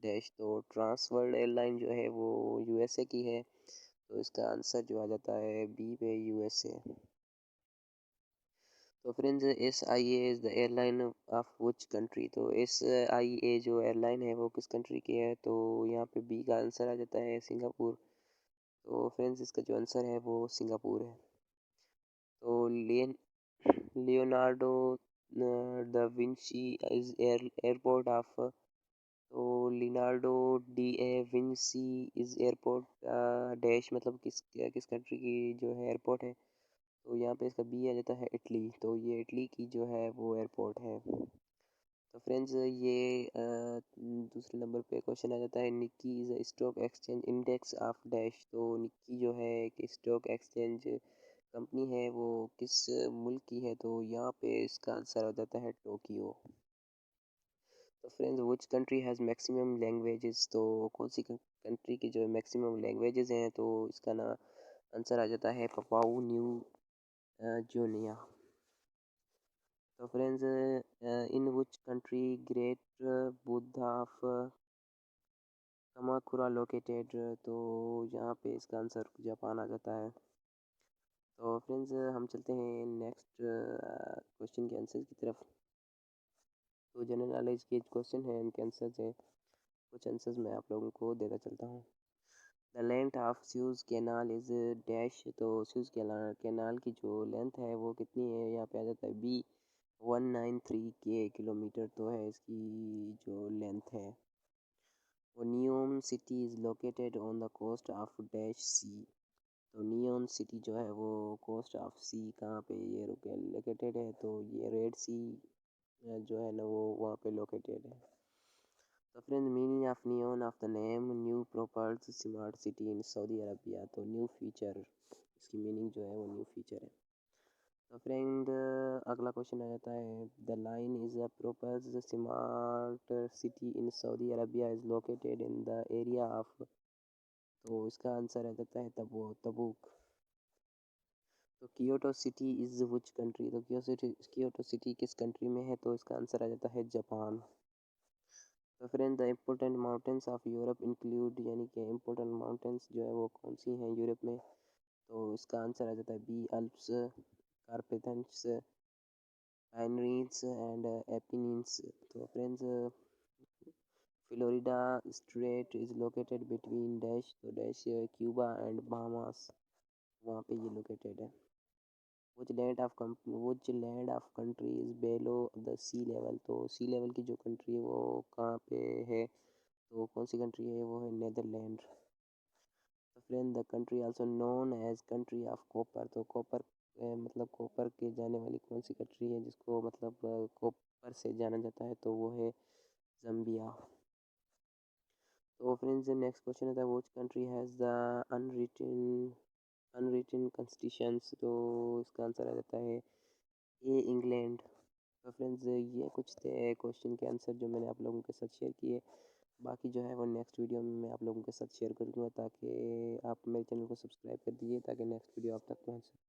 Dash. तो trans world airline जो है वो यूएसए की है, तो इसका आंसर जो आ जाता है बी पे यूएसए। तो friends S I A is the airline of which country. तो एस आई ए जो एयरलाइन है वो किस कंट्री की है, तो यहाँ पे बी का आंसर आ जाता है सिंगापुर। तो फ्रेंड्स इसका जो आंसर है वो सिंगापुर है। तो Leonardo da Vinci is airport of. तो Leonardo di a Vinci is airport dash, मतलब किस किस कंट्री की जो है एयरपोर्ट है। तो यहाँ पे इसका बी आ जाता है इटली। तो ये इटली की जो है वो एयरपोर्ट है। तो फ्रेंड्स ये दूसरे नंबर पे क्वेश्चन आ जाता है Nikki is a stock exchange index of dash. तो निक्की जो है कि स्टॉक एक्सचेंज कंपनी है वो किस मुल्क की है, तो यहाँ पे इसका आंसर हो जाता है टोक्यो। तो friends which country has maximum languages. तो कौन सी कंट्री की जो मैक्सिमम लैंग्वेजेस हैं, तो इसका ना आंसर आ जाता है पपाऊ न्यू गिनिया। तो friends in which country great Buddha of Kamakura located. तो यहाँ पे इसका आंसर जापान आ जाता है। तो फ्रेंड्स हम चलते हैं नेक्स्ट क्वेश्चन के आंसर की तरफ। तो जनरल नॉलेज के क्वेश्चन हैं, इनके आंसर्स हैं। कुछ आंसर्स मैं आप लोगों को देता चलता हूँ। The length of Suez canal is dash. तो स्यूज़ कैनाल की जो लेंथ है वो कितनी है, यहाँ पे आ जाता है बी 193 के किलोमीटर तो है इसकी जो लेंथ है। वो Neom city is located on the coast of dash sea. तो नियोन सिटी जो है वो कोस्ट ऑफ सी कहाँ पे ये लोकेटेड है, तो ये रेड सी जो है ना वो वहाँ पे लोकेटेड है। तो friend meaning of Neom of the name new propers smart city in Saudi Arabia. तो न्यू फीचर, इसकी मीनिंग जो है वो न्यू फीचर है। तो फ्रेंड अगला क्वेश्चन आ जाता है the line is a proposed smart city in Saudi Arabia is located in the area of. तो इसका आंसर आ जाता है तबूक। तो Kyoto city is which country. तो कियोटो सिटी किस कंट्री में है, तो इसका आंसर आ जाता है जापान। तो friend the important mountains of Europe include, यानी कि इम्पोर्टेंट माउंटेन्स जो है वो कौन सी हैं यूरोप में, तो इसका आंसर आ जाता है B Alps, Carpathians, Pyrenees and Apennines. तो friends Florida strait is located between dash. तो डैश क्यूबा एंड बहामास, वहाँ पे ये लोकेटेड है। Which land of country is below the sea level. तो सी लेवल की जो कंट्री है वो कहाँ पे है, तो कौन सी कंट्री है वो है नेदरलैंड। तो friend the country also known as country of copper. तो कॉपर मतलब कॉपर के जाने वाली कौन सी कंट्री है जिसको मतलब कॉपर से जाना जाता है, तो वो है जम्बिया। तो फ्रेंड्स नेक्स्ट क्वेश्चन है which country has the unwritten constitutions. तो इसका आंसर आ जाता है ए इंग्लैंड। तो फ्रेंड्स ये कुछ थे क्वेश्चन के आंसर जो मैंने आप लोगों के साथ शेयर किए। बाकी जो है वो नेक्स्ट वीडियो में मैं आप लोगों के साथ शेयर करूँगा, ताकि आप मेरे चैनल को सब्सक्राइब कर दीजिए ताकि नेक्स्ट वीडियो आप तक पहुँच सके।